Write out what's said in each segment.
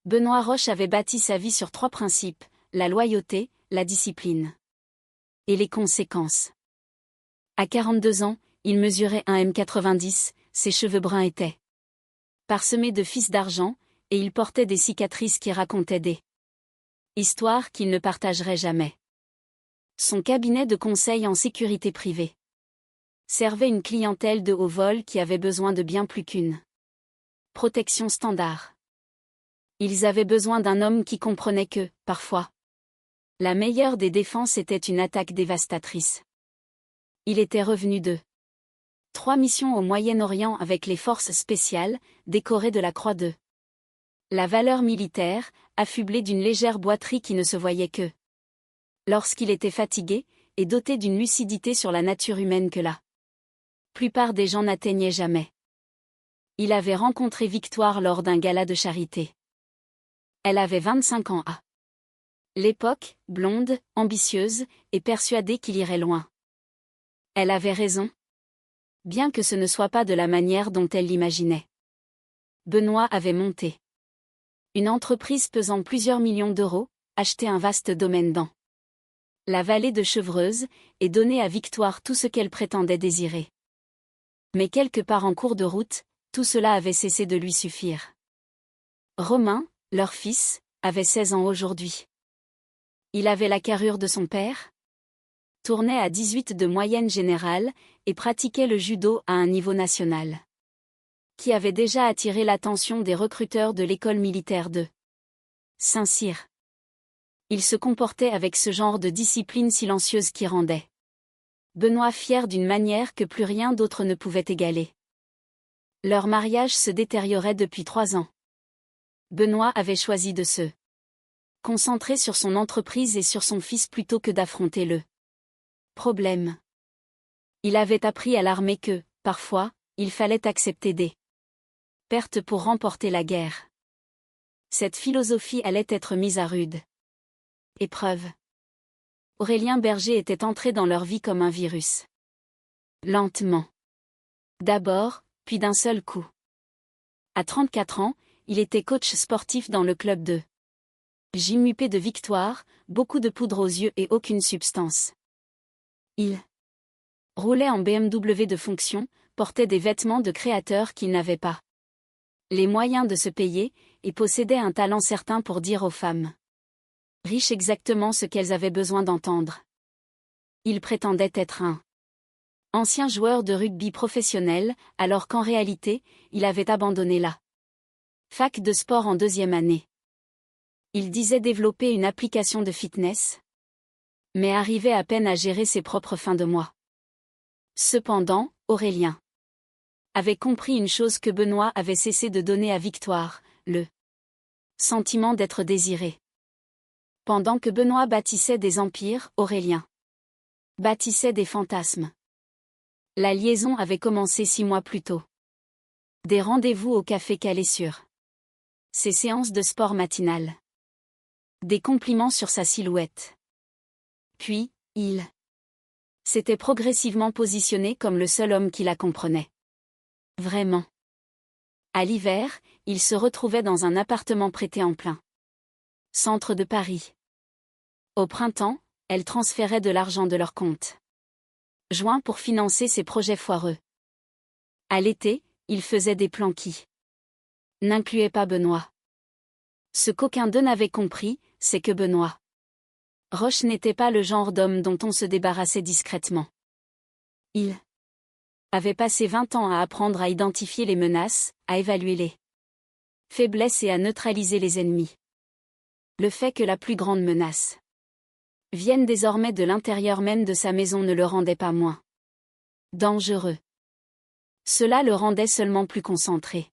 Benoît Roche avait bâti sa vie sur 3 principes, la loyauté, la discipline. Et les conséquences. À 42 ans, il mesurait 1,90 m, ses cheveux bruns étaient parsemés de fils d'argent, et il portait des cicatrices qui racontaient des histoires qu'il ne partagerait jamais. Son cabinet de conseil en sécurité privée servait une clientèle de haut vol qui avait besoin de bien plus qu'une protection standard. Ils avaient besoin d'un homme qui comprenait que, parfois, la meilleure des défenses était une attaque dévastatrice. Il était revenu de 3 missions au Moyen-Orient avec les forces spéciales, décorées de la Croix de la valeur militaire, affublé d'une légère boiterie qui ne se voyait que lorsqu'il était fatigué, et doté d'une lucidité sur la nature humaine que la plupart des gens n'atteignaient jamais. Il avait rencontré Victoire lors d'un gala de charité. Elle avait 25 ans à l'époque, blonde, ambitieuse, et persuadée qu'il irait loin. Elle avait raison. Bien que ce ne soit pas de la manière dont elle l'imaginait. Benoît avait monté une entreprise pesant plusieurs millions d'euros, acheté un vaste domaine dans la vallée de Chevreuse, et donné à Victoire tout ce qu'elle prétendait désirer. Mais quelque part en cours de route, tout cela avait cessé de lui suffire. Romain, leur fils, avait 16 ans aujourd'hui. Il avait la carrure de son père, tournait à 18 de moyenne générale, et pratiquait le judo à un niveau national, qui avait déjà attiré l'attention des recruteurs de l'école militaire de Saint-Cyr. Il se comportait avec ce genre de discipline silencieuse qui rendait Benoît fier d'une manière que plus rien d'autre ne pouvait égaler. Leur mariage se détériorait depuis 3 ans. Benoît avait choisi de se concentrer sur son entreprise et sur son fils plutôt que d'affronter le problème. Il avait appris à l'armée que, parfois, il fallait accepter des pertes pour remporter la guerre. Cette philosophie allait être mise à rude épreuve. Aurélien Berger était entré dans leur vie comme un virus. Lentement. D'abord, puis d'un seul coup. À 34 ans, il était coach sportif dans le club de gym UP de Victoire, beaucoup de poudre aux yeux et aucune substance. Il roulait en BMW de fonction, portait des vêtements de créateurs qu'il n'avait pas les moyens de se payer, et possédait un talent certain pour dire aux femmes riches exactement ce qu'elles avaient besoin d'entendre. Il prétendait être un ancien joueur de rugby professionnel, alors qu'en réalité, il avait abandonné la fac de sport en 2e année. Il disait développer une application de fitness, mais arrivait à peine à gérer ses propres fins de mois. Cependant, Aurélien avait compris une chose que Benoît avait cessé de donner à Victoire, le sentiment d'être désiré. Pendant que Benoît bâtissait des empires, Aurélien bâtissait des fantasmes. La liaison avait commencé 6 mois plus tôt. Des rendez-vous au café calés sur ses séances de sport matinales. Des compliments sur sa silhouette. Puis, il s'était progressivement positionné comme le seul homme qui la comprenait. Vraiment. À l'hiver, il se retrouvait dans un appartement prêté en plein centre de Paris. Au printemps, elle transférait de l'argent de leur compte joint pour financer ses projets foireux. À l'été, il faisait des plans qui n'incluaient pas Benoît. Ce qu'aucun d'eux n'avait compris, c'est que Benoît Roche n'était pas le genre d'homme dont on se débarrassait discrètement. Il avait passé 20 ans à apprendre à identifier les menaces, à évaluer les faiblesses et à neutraliser les ennemis. Le fait que la plus grande menace vienne désormais de l'intérieur même de sa maison ne le rendait pas moins dangereux. Cela le rendait seulement plus concentré.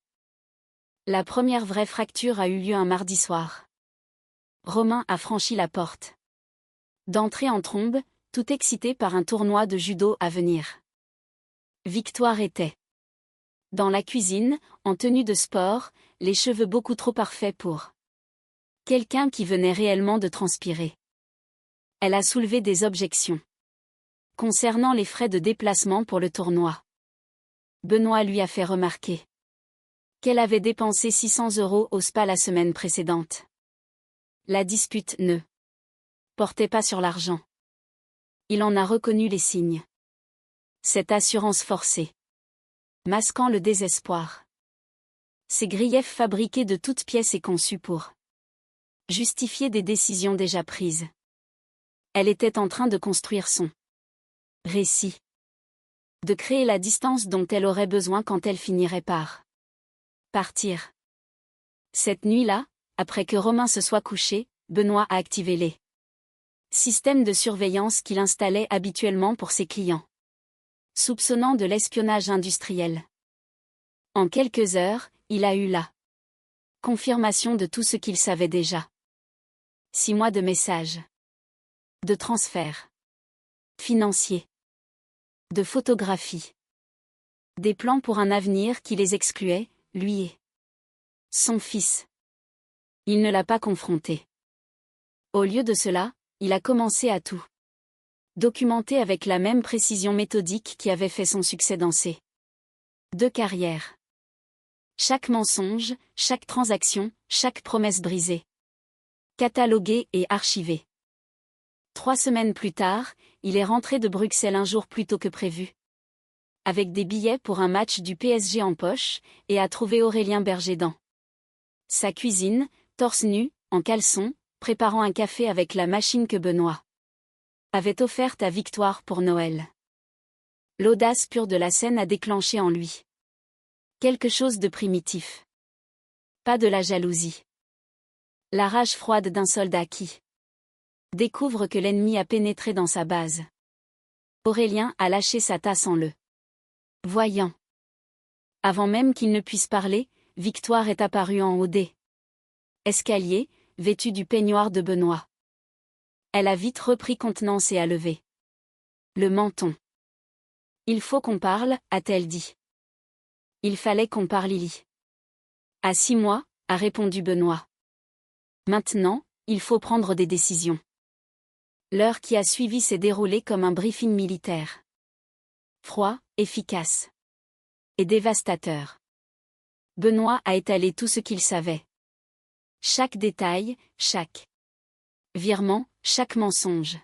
La première vraie fracture a eu lieu un mardi soir. Romain a franchi la porte d'entrée en trombe, tout excité par un tournoi de judo à venir. Victoire était dans la cuisine, en tenue de sport, les cheveux beaucoup trop parfaits pour quelqu'un qui venait réellement de transpirer. Elle a soulevé des objections concernant les frais de déplacement pour le tournoi. Benoît lui a fait remarquer qu'elle avait dépensé 600 € au spa la semaine précédente. La dispute ne portait pas sur l'argent. Il en a reconnu les signes. Cette assurance forcée, masquant le désespoir. Ces griefs fabriqués de toutes pièces et conçus pour justifier des décisions déjà prises. Elle était en train de construire son récit. De créer la distance dont elle aurait besoin quand elle finirait par partir. Cette nuit-là, après que Romain se soit couché, Benoît a activé les systèmes de surveillance qu'il installait habituellement pour ses clients, soupçonnant de l'espionnage industriel. En quelques heures, il a eu la confirmation de tout ce qu'il savait déjà. 6 mois de messages, de transferts financiers, de photographies, des plans pour un avenir qui les excluait, lui et son fils. Il ne l'a pas confronté. Au lieu de cela, il a commencé à tout documenter avec la même précision méthodique qui avait fait son succès dans ses 2 carrières. Chaque mensonge, chaque transaction, chaque promesse brisée. Cataloguée et archivée. 3 semaines plus tard, il est rentré de Bruxelles un jour plus tôt que prévu. Avec des billets pour un match du PSG en poche, et a trouvé Aurélien Berger dans sa cuisine, torse nu, en caleçon, préparant un café avec la machine que Benoît avait offerte à Victoire pour Noël. L'audace pure de la scène a déclenché en lui quelque chose de primitif. Pas de la jalousie. La rage froide d'un soldat qui découvre que l'ennemi a pénétré dans sa base. Aurélien a lâché sa tasse en le voyant. Avant même qu'il ne puisse parler, Victoire est apparue en haut des escaliers, vêtue du peignoir de Benoît. Elle a vite repris contenance et a levé le menton. Il faut qu'on parle, a-t-elle dit. Il fallait qu'on parle, Lily. À 6 mois, a répondu Benoît. Maintenant, il faut prendre des décisions. L'heure qui a suivi s'est déroulée comme un briefing militaire. Froid, efficace et dévastateur. Benoît a étalé tout ce qu'il savait. Chaque détail, chaque virement, chaque mensonge.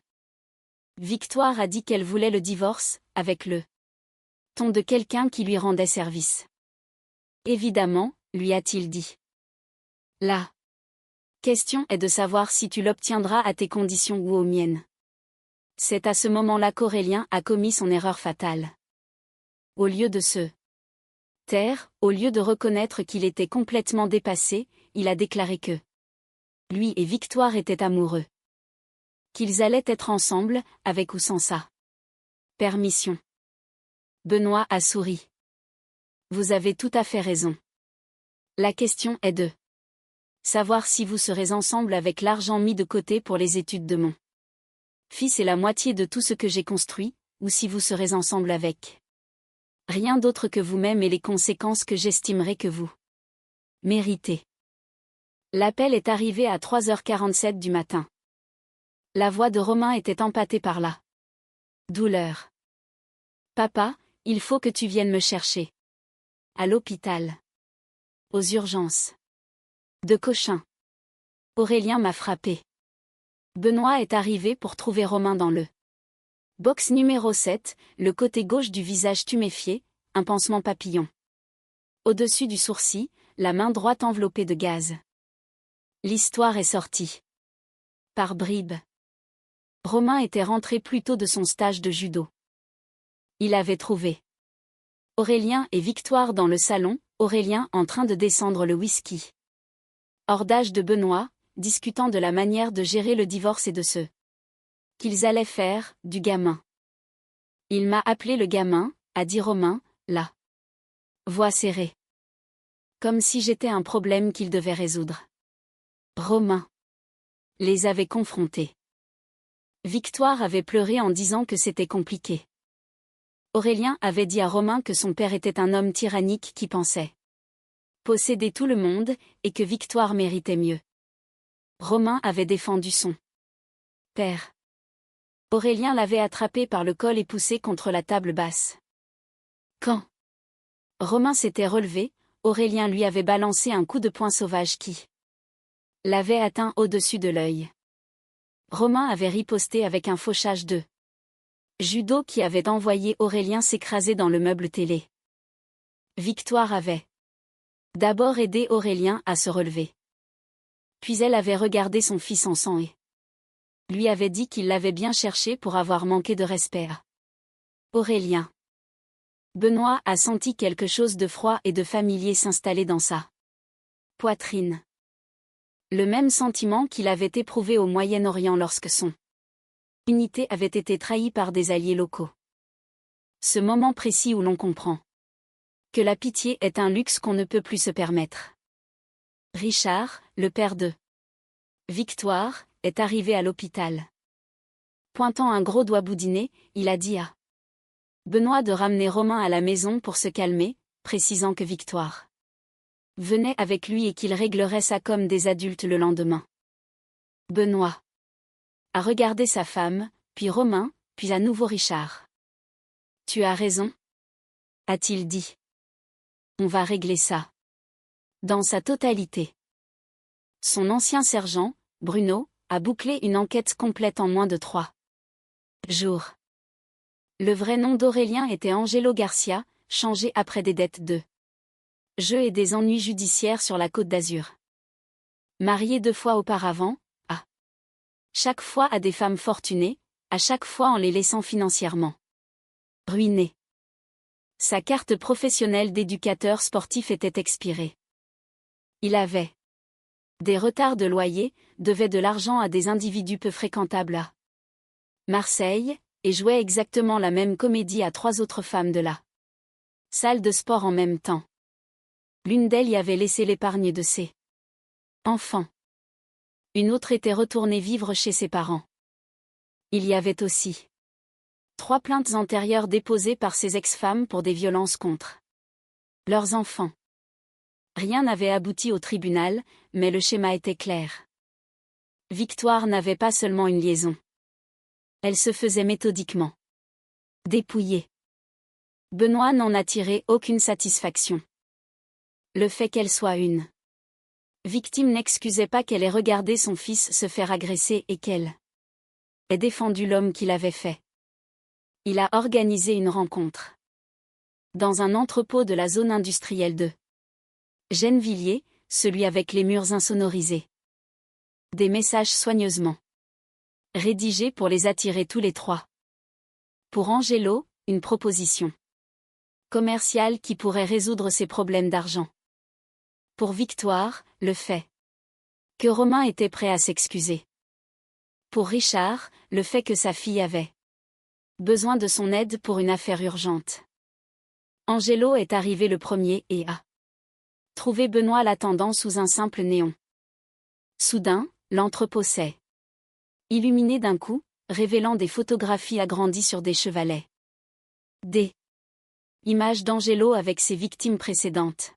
Victoire a dit qu'elle voulait le divorce, avec le ton de quelqu'un qui lui rendait service. Évidemment, lui a-t-il dit. La question est de savoir si tu l'obtiendras à tes conditions ou aux miennes. C'est à ce moment-là qu'Aurélien a commis son erreur fatale. Au lieu de se taire, au lieu de reconnaître qu'il était complètement dépassé, il a déclaré que lui et Victoire étaient amoureux. Qu'ils allaient être ensemble, avec ou sans sa permission. Benoît a souri. Vous avez tout à fait raison. La question est de savoir si vous serez ensemble avec l'argent mis de côté pour les études de mon fils et la moitié de tout ce que j'ai construit, ou si vous serez ensemble avec rien d'autre que vous-même et les conséquences que j'estimerai que vous méritez. L'appel est arrivé à 3h47 du matin. La voix de Romain était empâtée par la douleur. Papa, il faut que tu viennes me chercher. À l'hôpital. Aux urgences. De Cochin. Aurélien m'a frappé. Benoît est arrivé pour trouver Romain dans le box numéro 7, le côté gauche du visage tuméfié, un pansement papillon. Au-dessus du sourcil, la main droite enveloppée de gaz. L'histoire est sortie. Par bribes. Romain était rentré plus tôt de son stage de judo. Il avait trouvé Aurélien et Victoire dans le salon, Aurélien en train de descendre le whisky. Hors d'âge de Benoît, discutant de la manière de gérer le divorce et de ce qu'ils allaient faire, du gamin. Il m'a appelé le gamin, a dit Romain, la voix serrée. Comme si j'étais un problème qu'il devait résoudre. Romain les avait confrontés. Victoire avait pleuré en disant que c'était compliqué. Aurélien avait dit à Romain que son père était un homme tyrannique qui pensait posséder tout le monde, et que Victoire méritait mieux. Romain avait défendu son père. Aurélien l'avait attrapé par le col et poussé contre la table basse. Quand Romain s'était relevé, Aurélien lui avait balancé un coup de poing sauvage qui l'avait atteint au-dessus de l'œil. Romain avait riposté avec un fauchage de judo qui avait envoyé Aurélien s'écraser dans le meuble télé. Victoire avait d'abord aidé Aurélien à se relever. Puis elle avait regardé son fils en sang et lui avait dit qu'il l'avait bien cherché pour avoir manqué de respect à Aurélien. Benoît a senti quelque chose de froid et de familier s'installer dans sa poitrine. Le même sentiment qu'il avait éprouvé au Moyen-Orient lorsque son unité avait été trahie par des alliés locaux. Ce moment précis où l'on comprend que la pitié est un luxe qu'on ne peut plus se permettre. Richard, le père de Victoire, est arrivé à l'hôpital. Pointant un gros doigt boudiné, il a dit à Benoît de ramener Romain à la maison pour se calmer, précisant que Victoire venait avec lui et qu'il réglerait ça comme des adultes le lendemain. Benoît a regardé sa femme, puis Romain, puis à nouveau Richard. « Tu as raison, a-t-il dit. On va régler ça. Dans sa totalité. » Son ancien sergent, Bruno, a bouclé une enquête complète en moins de 3 jours. Le vrai nom d'Aurélien était Angelo Garcia, changé après des dettes de jeu et des ennuis judiciaires sur la Côte d'Azur. Marié 2 fois auparavant, à chaque fois à des femmes fortunées, à chaque fois en les laissant financièrement ruinés. Sa carte professionnelle d'éducateur sportif était expirée. Il avait des retards de loyer, devait de l'argent à des individus peu fréquentables à Marseille, et jouait exactement la même comédie à 3 autres femmes de la salle de sport en même temps. L'une d'elles y avait laissé l'épargne de ses enfants. Une autre était retournée vivre chez ses parents. Il y avait aussi 3 plaintes antérieures déposées par ses ex-femmes pour des violences contre leurs enfants. Rien n'avait abouti au tribunal, mais le schéma était clair. Victoire n'avait pas seulement une liaison. Elle se faisait méthodiquement dépouiller. Benoît n'en a tiré aucune satisfaction. Le fait qu'elle soit une victime n'excusait pas qu'elle ait regardé son fils se faire agresser et qu'elle ait défendu l'homme qui l'avait fait. Il a organisé une rencontre dans un entrepôt de la zone industrielle de Gennevilliers, celui avec les murs insonorisés. Des messages soigneusement rédigés pour les attirer tous les 3. Pour Angelo, une proposition commerciale qui pourrait résoudre ses problèmes d'argent. Pour Victoire, le fait que Romain était prêt à s'excuser. Pour Richard, le fait que sa fille avait besoin de son aide pour une affaire urgente. Angelo est arrivé le premier et a trouvé Benoît l'attendant sous un simple néon. Soudain, l'entrepôt s'est illuminé d'un coup, révélant des photographies agrandies sur des chevalets. Des images d'Angelo avec ses victimes précédentes.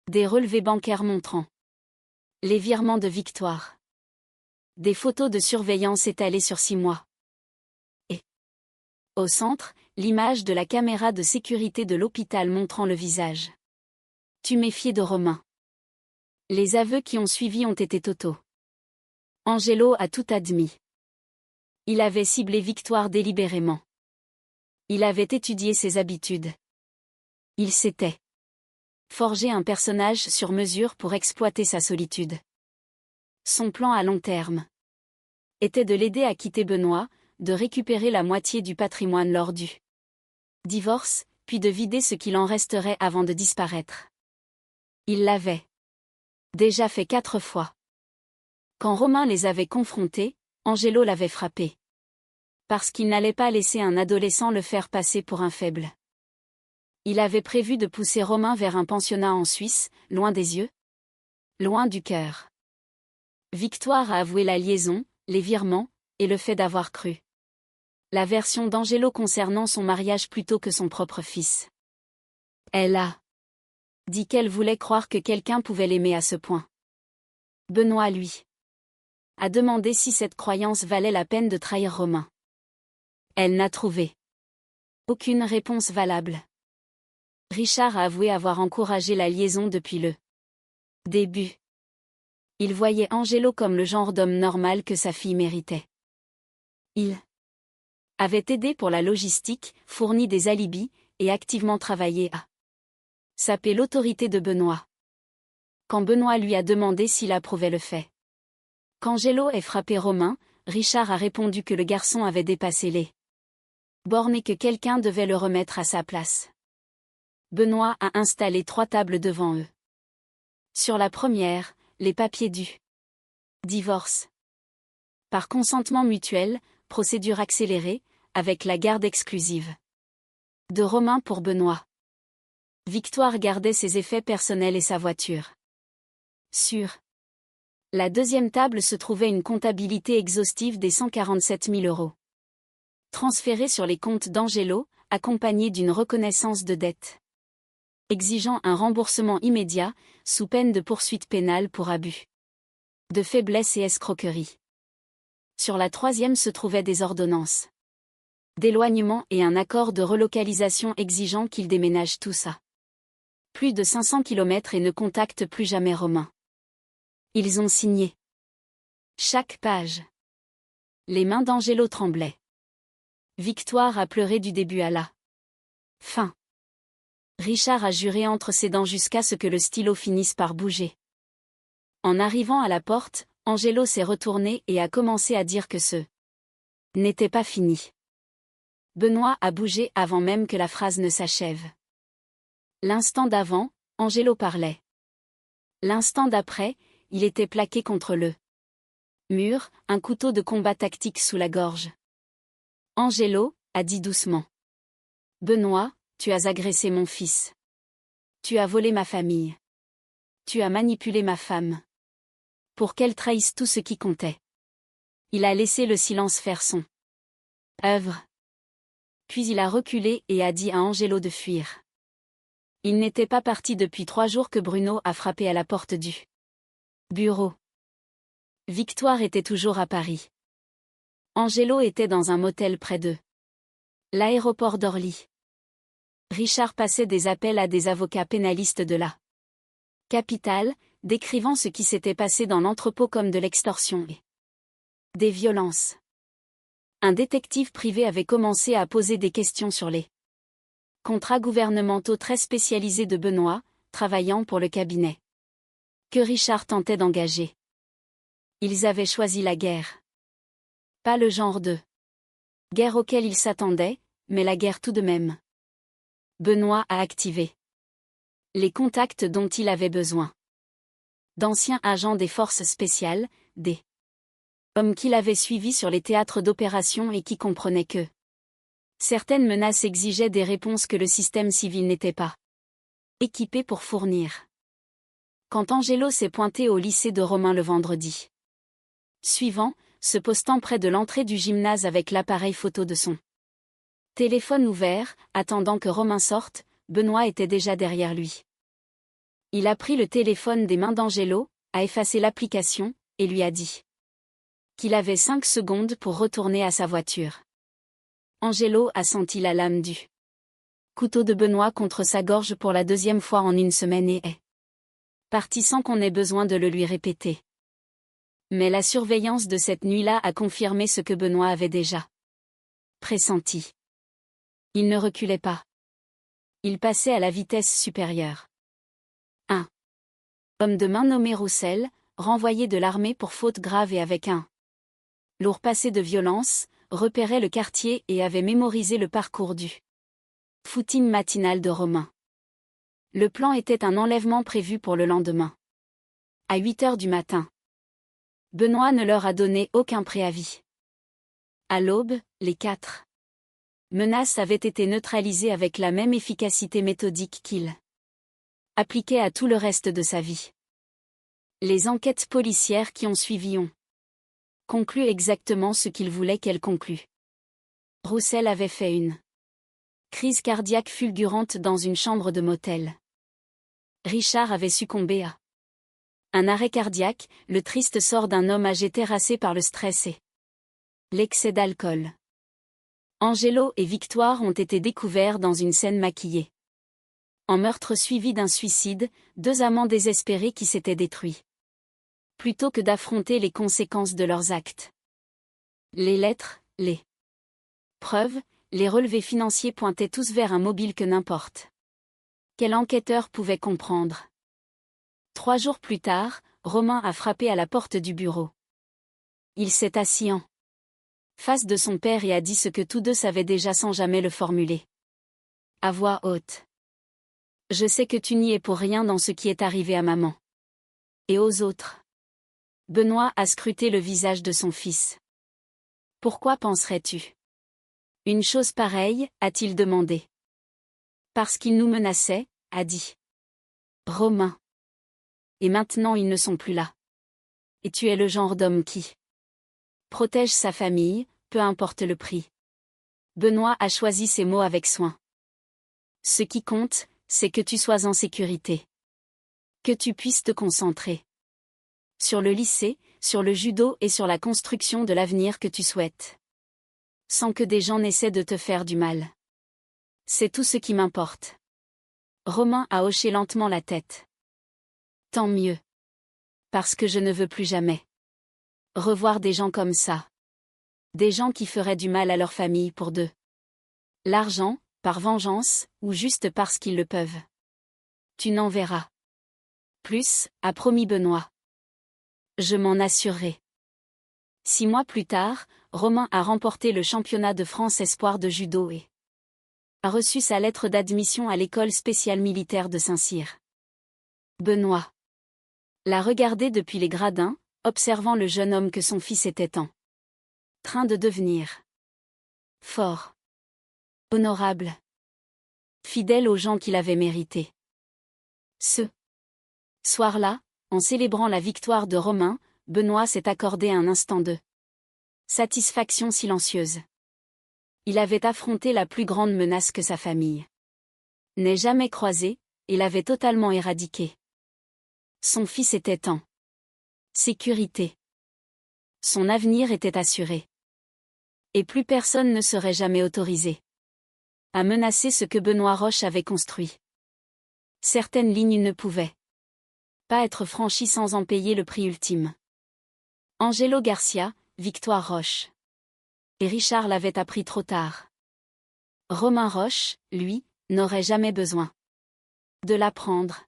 Des relevés bancaires montrant les virements de Victoire. Des photos de surveillance étalées sur 6 mois. Et au centre, l'image de la caméra de sécurité de l'hôpital montrant le visage tuméfié de Romain. Les aveux qui ont suivi ont été totaux. Angelo a tout admis. Il avait ciblé Victoire délibérément. Il avait étudié ses habitudes. Il s'était forgé un personnage sur mesure pour exploiter sa solitude. Son plan à long terme était de l'aider à quitter Benoît, de récupérer la moitié du patrimoine lors du divorce, puis de vider ce qu'il en resterait avant de disparaître. Il l'avait déjà fait 4 fois. Quand Romain les avait confrontés, Angelo l'avait frappé. Parce qu'il n'allait pas laisser un adolescent le faire passer pour un faible. Il avait prévu de pousser Romain vers un pensionnat en Suisse, loin des yeux, loin du cœur. Victoire a avoué la liaison, les virements, et le fait d'avoir cru la version d'Angelo concernant son mariage plutôt que son propre fils. Elle a dit qu'elle voulait croire que quelqu'un pouvait l'aimer à ce point. Benoît, lui, a demandé si cette croyance valait la peine de trahir Romain. Elle n'a trouvé aucune réponse valable. Richard a avoué avoir encouragé la liaison depuis le début. Il voyait Angelo comme le genre d'homme normal que sa fille méritait. Il avait aidé pour la logistique, fourni des alibis, et activement travaillé à saper l'autorité de Benoît. Quand Benoît lui a demandé s'il approuvait le fait qu'Angelo ait frappé Romain, Richard a répondu que le garçon avait dépassé les bornes et que quelqu'un devait le remettre à sa place. Benoît a installé 3 tables devant eux. Sur la première, les papiers du divorce. Par consentement mutuel, procédure accélérée, avec la garde exclusive de Romain pour Benoît. Victoire gardait ses effets personnels et sa voiture. Sur la deuxième table se trouvait une comptabilité exhaustive des 147 000 €. Transférés sur les comptes d'Angelo, accompagnée d'une reconnaissance de dette. Exigeant un remboursement immédiat, sous peine de poursuite pénale pour abus de faiblesse et escroquerie. Sur la troisième se trouvaient des ordonnances d'éloignement et un accord de relocalisation exigeant qu'ils déménagent tous à plus de 500 km et ne contactent plus jamais Romain. Ils ont signé chaque page. Les mains d'Angelo tremblaient. Victoire a pleuré du début à la fin. Richard a juré entre ses dents jusqu'à ce que le stylo finisse par bouger. En arrivant à la porte, Angelo s'est retourné et a commencé à dire que ce n'était pas fini. Benoît a bougé avant même que la phrase ne s'achève. L'instant d'avant, Angelo parlait. L'instant d'après, il était plaqué contre le mur, un couteau de combat tactique sous la gorge. Angelo a dit doucement. Benoît, tu as agressé mon fils. Tu as volé ma famille. Tu as manipulé ma femme. Pour qu'elle trahisse tout ce qui comptait. Il a laissé le silence faire son œuvre. Puis il a reculé et a dit à Angelo de fuir. Il n'était pas parti depuis 3 jours que Bruno a frappé à la porte du bureau. Victoire était toujours à Paris. Angelo était dans un motel près de l'aéroport d'Orly. Richard passait des appels à des avocats pénalistes de la capitale, décrivant ce qui s'était passé dans l'entrepôt comme de l'extorsion et des violences. Un détective privé avait commencé à poser des questions sur les contrats gouvernementaux très spécialisés de Benoît, travaillant pour le cabinet que Richard tentait d'engager. Ils avaient choisi la guerre. Pas le genre de guerre auquel ils s'attendaient, mais la guerre tout de même. Benoît a activé les contacts dont il avait besoin. D'anciens agents des forces spéciales, des hommes qu'il avait suivis sur les théâtres d'opération et qui comprenaient que certaines menaces exigeaient des réponses que le système civil n'était pas équipé pour fournir. Quand Angelo s'est pointé au lycée de Romain le vendredi suivant, se postant près de l'entrée du gymnase avec l'appareil photo de son téléphone ouvert, attendant que Romain sorte, Benoît était déjà derrière lui. Il a pris le téléphone des mains d'Angelo, a effacé l'application, et lui a dit qu'il avait 5 secondes pour retourner à sa voiture. Angelo a senti la lame du couteau de Benoît contre sa gorge pour la 2e fois en 1 semaine et est parti sans qu'on ait besoin de le lui répéter. Mais la surveillance de cette nuit-là a confirmé ce que Benoît avait déjà pressenti. Il ne reculait pas. Il passait à la vitesse supérieure. Un homme de main nommé Roussel, renvoyé de l'armée pour faute grave et avec un lourd passé de violence, repérait le quartier et avait mémorisé le parcours du footing matinal de Romain. Le plan était un enlèvement prévu pour le lendemain. À 8 heures du matin. Benoît ne leur a donné aucun préavis. À l'aube, les 4 menaces avaient été neutralisées avec la même efficacité méthodique qu'il appliquait à tout le reste de sa vie. Les enquêtes policières qui ont suivi ont conclu exactement ce qu'il voulait qu'elles concluent. Roussel avait fait une crise cardiaque fulgurante dans une chambre de motel. Richard avait succombé à un arrêt cardiaque, le triste sort d'un homme âgé terrassé par le stress et l'excès d'alcool. Angelo et Victoire ont été découverts dans une scène maquillée. En meurtre suivi d'un suicide, 2 amants désespérés qui s'étaient détruits. Plutôt que d'affronter les conséquences de leurs actes. Les lettres, les preuves, les relevés financiers pointaient tous vers un mobile que n'importe quel enquêteur pouvait comprendre. 3 jours plus tard, Romain a frappé à la porte du bureau. Il s'est assis en face de son père et a dit ce que tous deux savaient déjà sans jamais le formuler. À voix haute. Je sais que tu n'y es pour rien dans ce qui est arrivé à maman. Et aux autres. Benoît a scruté le visage de son fils. Pourquoi penserais-tu une chose pareille, a-t-il demandé. Parce qu'ils nous menaçaient, a dit Romain. Et maintenant ils ne sont plus là. Et tu es le genre d'homme qui protège sa famille, peu importe le prix. Benoît a choisi ses mots avec soin. Ce qui compte, c'est que tu sois en sécurité. Que tu puisses te concentrer sur le lycée, sur le judo et sur la construction de l'avenir que tu souhaites. Sans que des gens n'essaient de te faire du mal. C'est tout ce qui m'importe. Romain a hoché lentement la tête. Tant mieux. Parce que je ne veux plus jamais revoir des gens comme ça. Des gens qui feraient du mal à leur famille pour de l'argent, par vengeance, ou juste parce qu'ils le peuvent. Tu n'en verras plus, a promis Benoît. Je m'en assurerai. 6 mois plus tard, Romain a remporté le championnat de France espoir de judo et a reçu sa lettre d'admission à l'école spéciale militaire de Saint-Cyr. Benoît l'a regardé depuis les gradins, observant le jeune homme que son fils était en train de devenir. Fort. Honorable. Fidèle aux gens qu'il avait mérités. Ce soir-là, en célébrant la victoire de Romain, Benoît s'est accordé un instant de satisfaction silencieuse. Il avait affronté la plus grande menace que sa famille n'ait jamais croisée, et l'avait totalement éradiquée. Son fils était en sécurité. Son avenir était assuré. Et plus personne ne serait jamais autorisé à menacer ce que Benoît Roche avait construit. Certaines lignes ne pouvaient pas être franchies sans en payer le prix ultime. Angelo Garcia, Victoire Roche. Et Richard l'avait appris trop tard. Romain Roche, lui, n'aurait jamais besoin de l'apprendre.